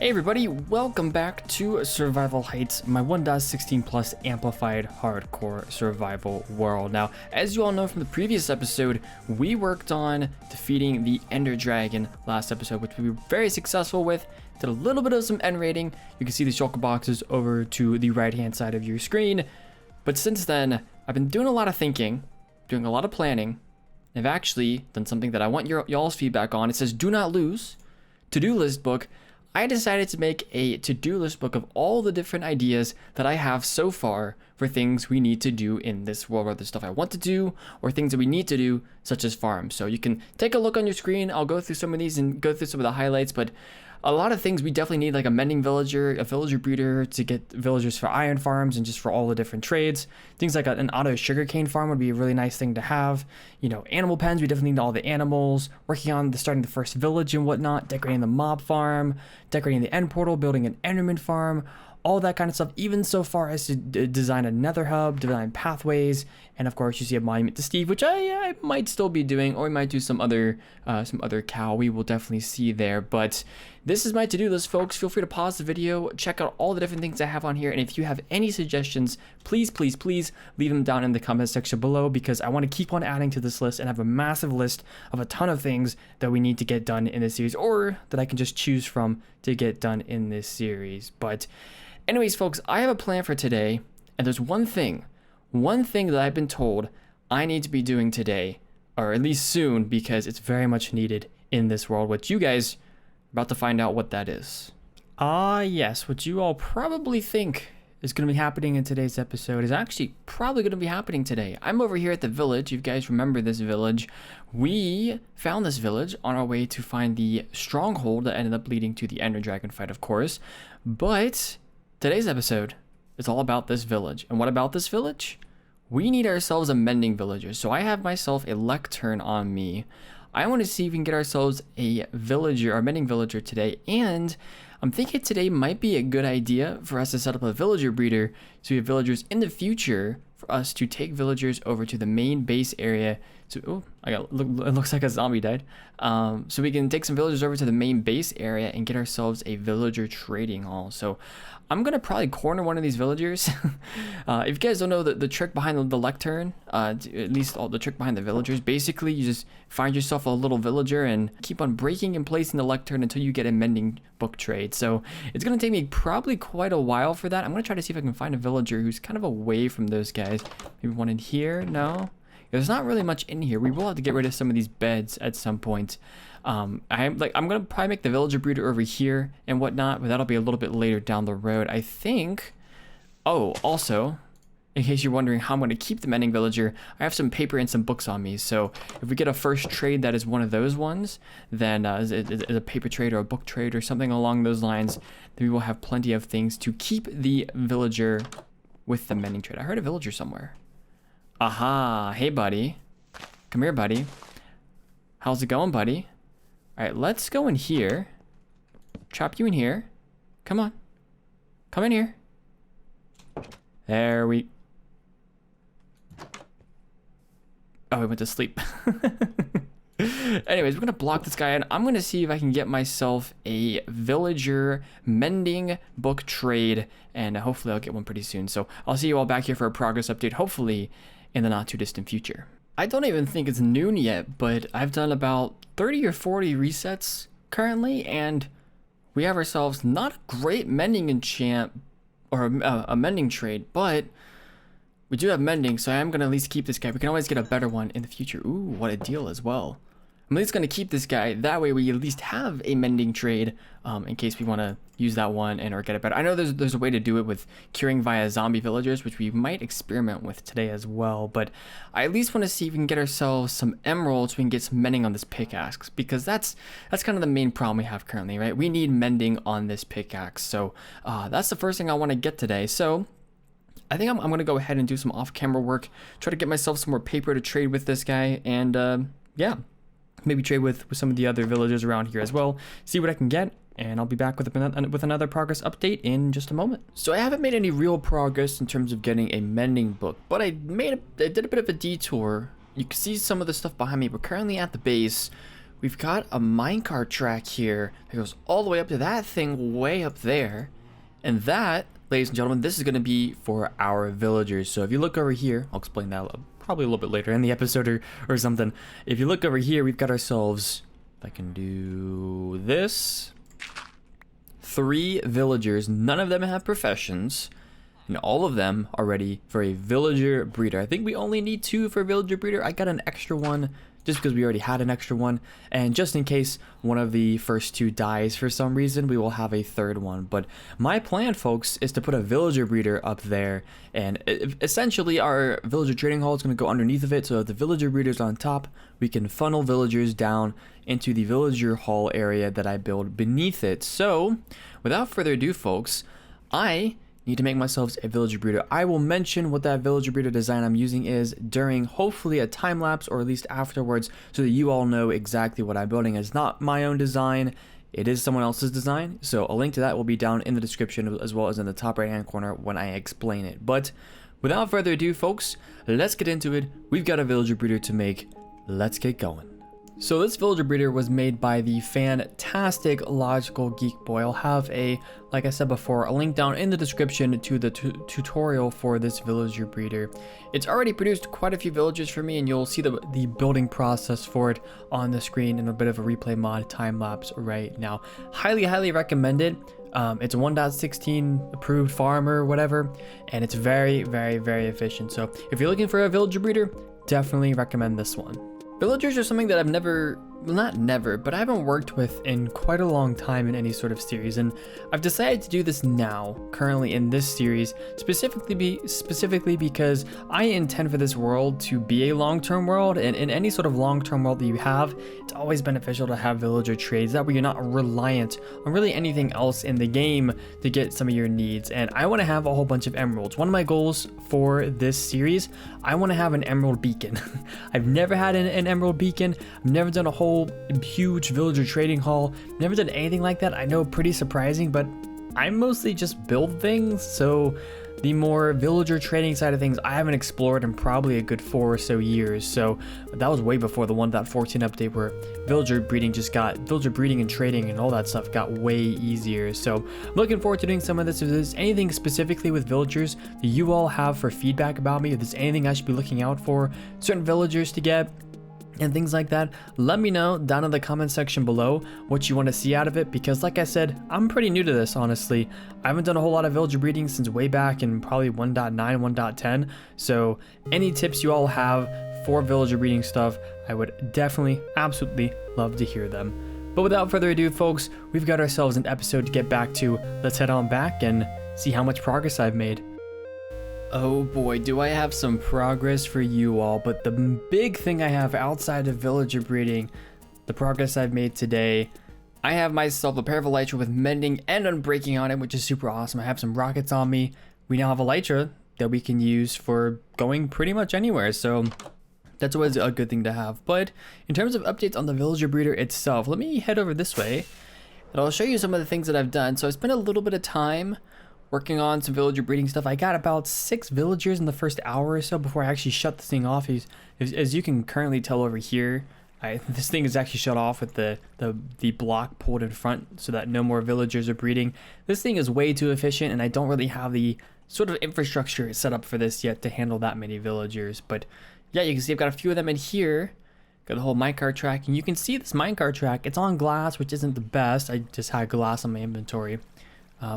Hey everybody, welcome back to Survival Heights, my 1.16 plus amplified hardcore survival world. Now, as you all know from the previous episode, we worked on defeating the Ender Dragon last episode, which we were very successful with. Did a little bit of some end raiding. You can see the shulker boxes over to the right hand side of your screen. But since then, I've been doing a lot of thinking, doing a lot of planning. I've actually done something that I want y'all's feedback on. It says do not lose, to-do list book. I decided to make a to-do list book of all the different ideas that I have so far for things we need to do in this world, whether stuff I want to do or things that we need to do, such as farm. So you can take a look on your screen. I'll go through some of these and go through some of the highlights, but a lot of things we definitely need, like a mending villager, a villager breeder to get villagers for iron farms and just for all the different trades. Things like an auto sugarcane farm would be a really nice thing to have. You know, animal pens, we definitely need all the animals. Working on starting the first village and whatnot, decorating the mob farm, decorating the end portal, building an enderman farm, all that kind of stuff, even so far as to design a nether hub, design pathways, and of course you see a monument to Steve, which I might still be doing, or we might do some other cow. We will definitely see there. But this is my to-do list, folks. Feel free to pause the video, check out all the different things I have on here, and if you have any suggestions, please leave them down in the comment section below, because I want to keep on adding to this list and have a massive list of a ton of things that we need to get done in this series, or that I can just choose from to get done in this series. But anyways, folks, I have a plan for today, and there's one thing that I've been told I need to be doing today, or at least soon, because it's very much needed in this world, which you guys are about to find out what that is. Yes, what you all probably think is going to be happening in today's episode is actually probably going to be happening today. I'm over here at the village. You guys remember this village. We found this village on our way to find the stronghold that ended up leading to the Ender Dragon fight, of course, but today's episode is all about this village. And what about this village? We need ourselves a mending villager. So I have myself a lectern on me. I want to see if we can get ourselves a villager, or mending villager today. And I'm thinking today might be a good idea for us to set up a villager breeder, so we have villagers in the future for us to take villagers over to the main base area. So, it looks like a zombie died. So we can take some villagers over to the main base area and get ourselves a villager trading hall. So I'm going to probably corner one of these villagers. If you guys don't know the trick behind the lectern, at least all the trick behind the villagers, basically you just find yourself a little villager and keep on breaking and placing the lectern until you get a mending book trade. So it's going to take me probably quite a while for that. I'm going to try to see if I can find a villager who's kind of away from those guys. Maybe one in here? No? There's not really much in here. We will have to get rid of some of these beds at some point. I'm gonna probably make the villager breeder over here and whatnot, but that'll be a little bit later down the road, I think. Oh, also, in case you're wondering how I'm gonna keep the mending villager, I have some paper and some books on me. So if we get a first trade that is one of those ones, then is a paper trade or a book trade or something along those lines, then we will have plenty of things to keep the villager with the mending trade. I heard a villager somewhere. Aha, hey buddy. Come here, buddy. How's it going, buddy? All right, let's go in here. Trap you in here. Come on. Come in here. There we... Oh, he went to sleep. Anyways, we're going to block this guy in. I'm going to see if I can get myself a villager mending book trade, and hopefully I'll get one pretty soon. So I'll see you all back here for a progress update, hopefully in the not too distant future. I don't even think it's noon yet, but I've done about 30 or 40 resets currently, and we have ourselves not a great mending enchant or a mending trade, but we do have mending, so I am going to at least keep this guy. We can always get a better one in the future. Ooh, what a deal as well. I'm at least going to keep this guy. That way we at least have a mending trade in case we want to use that one and or get it better. I know there's a way to do it with curing via zombie villagers, which we might experiment with today as well. But I at least want to see if we can get ourselves some emeralds so we can get some mending on this pickaxe, because that's kind of the main problem we have currently, right? We need mending on this pickaxe. So that's the first thing I want to get today. So I think I'm going to go ahead and do some off-camera work, try to get myself some more paper to trade with this guy, and yeah, maybe trade with some of the other villagers around here as well, see what I can get, and I'll be back with another progress update in just a moment. So I haven't made any real progress in terms of getting a mending book, but I did a bit of a detour. You can see some of the stuff behind me. We're currently at the base. we've got a minecart track here that goes all the way up to that thing way up there. And that, ladies and gentlemen, this is going to be for our villagers. So if you look over here, I'll explain that probably a little bit later in the episode or something. If you look over here, we've got ourselves, if I can do this, 3 villagers. None of them have professions, and all of them are ready for a villager breeder. I think we only need 2 for a villager breeder. I got an extra one just because we already had an extra one, and just in case one of the first 2 dies for some reason, we will have a 3rd one. But my plan, folks, is to put a villager breeder up there, and essentially our villager trading hall is going to go underneath of it, so if the villager breeder's on top, we can funnel villagers down into the villager hall area that I build beneath it. So without further ado, folks, I need to make myself a villager breeder. I will mention what that villager breeder design I'm using is during hopefully a time lapse, or at least afterwards, so that you all know exactly what I'm building. It's not my own design, it is someone else's design, so a link to that will be down in the description as well as in the top right hand corner when I explain it. But without further ado, folks, let's get into it. We've got a villager breeder to make. Let's get going. So this villager breeder was made by the fantastic Logical Geek Boy. I'll have like I said before, a link down in the description to the tutorial for this villager breeder. It's already produced quite a few villagers for me, and you'll see the building process for it on the screen in a bit of a replay mod time lapse right now. Highly recommend it. It's a 1.16 approved farmer or whatever, and it's very efficient. So if you're looking for a villager breeder, definitely recommend this one. Villagers are something that I've never, well, not never, but I haven't worked with in quite a long time in any sort of series, and I've decided to do this now, currently in this series, specifically because I intend for this world to be a long-term world, and in any sort of long-term world that you have, it's always beneficial to have villager trades. That way you're not reliant on really anything else in the game to get some of your needs, and I want to have a whole bunch of emeralds. One of my goals for this series, I want to have an emerald beacon. I've never had an emerald beacon. I've never done a whole huge villager trading hall. Never done anything like that. I know, pretty surprising, but I mostly just build things, so the more villager trading side of things I haven't explored in probably a good 4 or so years. So that was way before the 1.14 update, where villager breeding and trading and all that stuff got way easier. So I'm looking forward to doing some of this. If there's anything specifically with villagers that you all have for feedback about me, if there's anything I should be looking out for, certain villagers to get, and things like that, let me know down in the comment section below what you want to see out of it, because like I said, I'm pretty new to this, honestly. I haven't done a whole lot of villager breeding since way back in probably 1.9, 1.10, so any tips you all have for villager breeding stuff, I would definitely, absolutely love to hear them. But without further ado, folks, we've got ourselves an episode to get back to. Let's head on back and see how much progress I've made. Oh boy, do I have some progress for you all, but the big thing I have outside of villager breeding, the progress I've made today, I have myself a pair of elytra with mending and unbreaking on it, which is super awesome. I have some rockets on me. We now have elytra that we can use for going pretty much anywhere, so that's always a good thing to have. But in terms of updates on the villager breeder itself, let me head over this way, and I'll show you some of the things that I've done. So I spent a little bit of time working on some villager breeding stuff. I got about 6 villagers in the first hour or so before I actually shut this thing off. As you can currently tell over here, this thing is actually shut off with the block pulled in front so that no more villagers are breeding. This thing is way too efficient, and I don't really have the sort of infrastructure set up for this yet to handle that many villagers. But yeah, you can see I've got a few of them in here. Got the whole minecart track, and you can see this minecart track. It's on glass, which isn't the best. I just had glass on my inventory.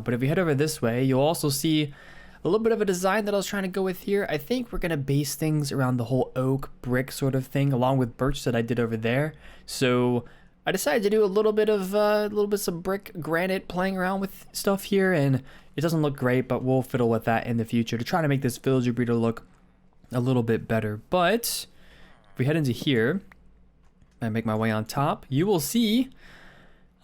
But if we head over this way, you'll also see a little bit of a design that I was trying to go with here. I think we're going to base things around the whole oak brick sort of thing, along with birch that I did over there. So I decided to do a little bit of some brick granite playing around with stuff here, and it doesn't look great, but we'll fiddle with that in the future to try to make this villager breeder look a little bit better. But if we head into here and make my way on top, you will see,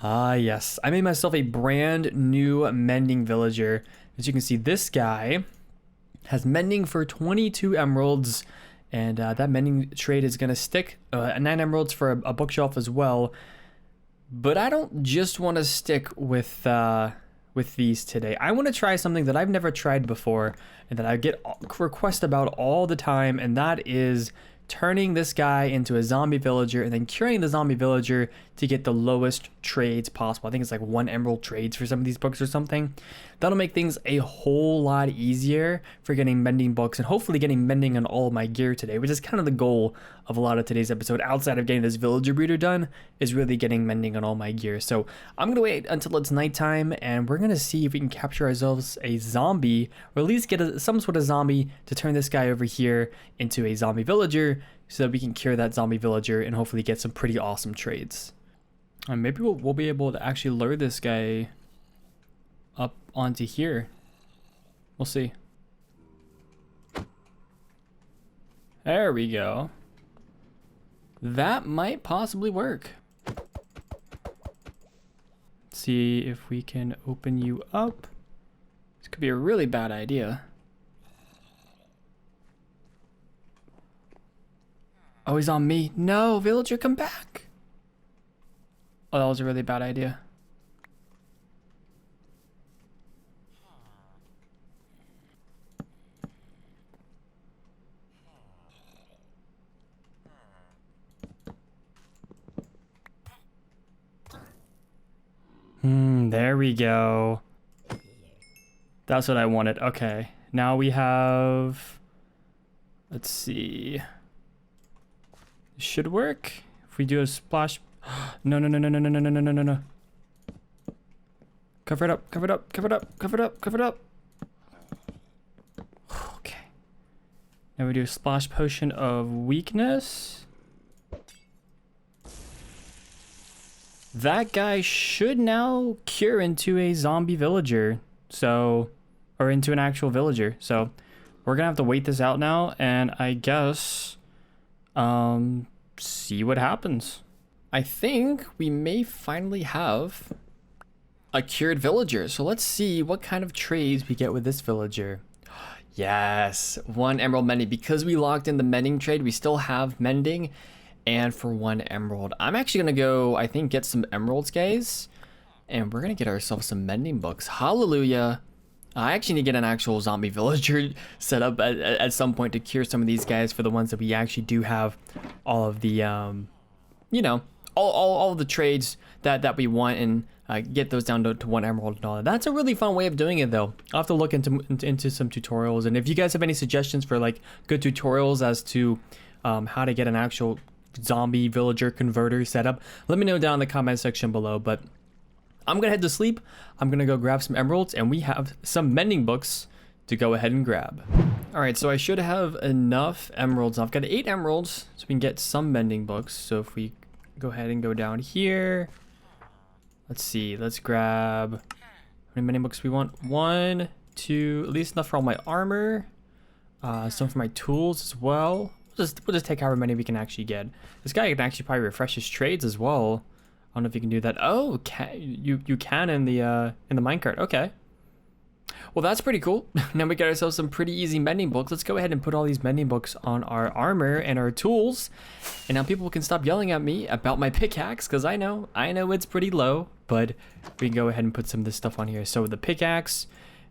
yes, I made myself a brand new mending villager. As you can see, this guy has mending for 22 emeralds, and that mending trade is going to stick 9 emeralds for a bookshelf as well. But I don't just want to stick with these today. I want to try something that I've never tried before and that I get requests about all the time, and that is turning this guy into a zombie villager and then curing the zombie villager to get the lowest trades possible. I think it's like 1 emerald trades for some of these books or something. That'll make things a whole lot easier for getting mending books and hopefully getting mending on all of my gear today, which is kind of the goal of a lot of today's episode. Outside of getting this villager breeder done is really getting mending on all my gear. So I'm going to wait until it's nighttime and we're going to see if we can capture ourselves a zombie, or at least get some sort of zombie to turn this guy over here into a zombie villager so that we can cure that zombie villager and hopefully get some pretty awesome trades. And maybe we'll be able to actually lure this guy up onto here. We'll see. There we go. That might possibly work. Let's see if we can open you up. This could be a really bad idea. Oh, he's on me. No, villager, come back. Oh, that was a really bad idea. There we go. That's what I wanted. Okay, now we have, let's see. Should work if we do a splash. No. Cover it up, cover it up, cover it up, cover it up, cover it up. Okay. Now we do a splash potion of weakness. That guy should now cure into a zombie villager. So, or into an actual villager. So we're gonna have to wait this out now and I guess see what happens. I think we may finally have a cured villager. So let's see what kind of trades we get with this villager. Yes, 1 emerald mending. Because we locked in the mending trade, we still have mending. And for 1 emerald, I'm actually gonna go, I think, get some emeralds, guys. And we're gonna get ourselves some mending books. Hallelujah. I actually need to get an actual zombie villager set up at some point to cure some of these guys for the ones that we actually do have all of the, you know, all of the trades that we want and get those down to 1 emerald and all that. That's a really fun way of doing it though. I'll have to look into some tutorials. And if you guys have any suggestions for like good tutorials as to how to get an actual zombie villager converter setup, let me know down in the comment section below. But I'm gonna head to sleep. I'm gonna go grab some emeralds and we have some mending books to go ahead and grab. All right, so I should have enough emeralds. I've got 8 emeralds so we can get some mending books. So if we go ahead and go down here, let's see, let's grab how many mending books we want. 1, 2, at least enough for all my armor, some for my tools as well. We'll just take however many we can actually get. This guy can actually probably refresh his trades as well. I don't know if you can do that. Oh, you can in the minecart. Okay. Well, that's pretty cool. Now we got ourselves some pretty easy mending books. Let's go ahead and put all these mending books on our armor and our tools. And now people can stop yelling at me about my pickaxe, because I know it's pretty low, but we can go ahead and put some of this stuff on here. So with the pickaxe,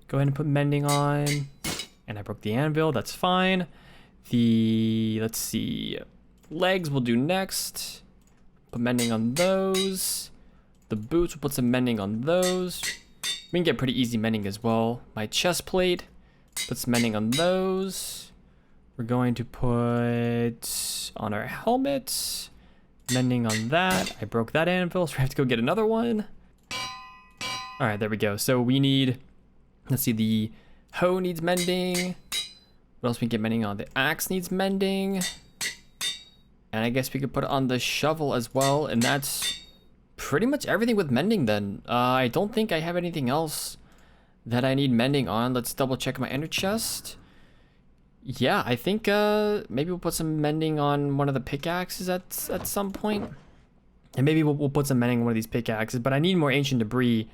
go ahead and put mending on. And I broke the anvil, that's fine. Let's see, legs we'll do next. Put mending on those. The boots, we'll put some mending on those. We can get pretty easy mending as well. My chest plate, put some mending on those. We're going to put on our helmet, mending on that. I broke that anvil, so we have to go get another one. All right, there we go. So we need, let's see, the hoe needs mending. What else we can get mending on? The axe needs mending. And I guess we could put it on the shovel as well. And that's pretty much everything with mending then. I don't think I have anything else that I need mending on. Let's double check my ender chest. Yeah, I think maybe we'll put some mending on one of the pickaxes at some point. And maybe we'll put some mending on one of these pickaxes. But I need more ancient debris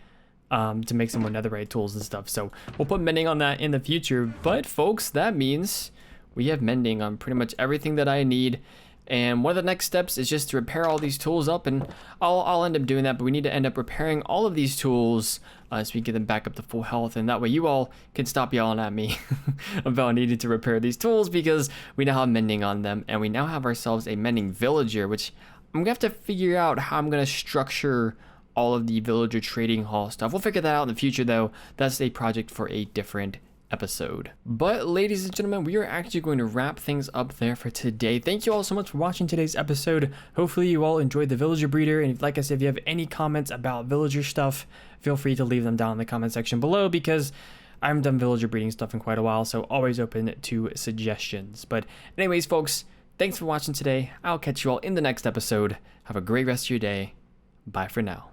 to make some more netherite tools and stuff. So we'll put mending on that in the future. But folks, that means we have mending on pretty much everything that I need. And one of the next steps is just to repair all these tools up, and I'll end up doing that, but we need to end up repairing all of these tools so we can get them back up to full health, and that way you all can stop yelling at me about needing to repair these tools, because we now have mending on them, and we now have ourselves a mending villager, which I'm gonna have to figure out how I'm gonna structure all of the villager trading hall stuff. We'll figure that out in the future though. That's a project for a different episode. But ladies and gentlemen, we are actually going to wrap things up there for today. Thank you all so much for watching today's episode. Hopefully you all enjoyed the villager breeder, and like I said, if you have any comments about villager stuff, feel free to leave them down in the comment section below, because I haven't done villager breeding stuff in quite a while, so always open to suggestions. But anyways, folks, thanks for watching today. I'll catch you all in the next episode. Have a great rest of your day. Bye for now.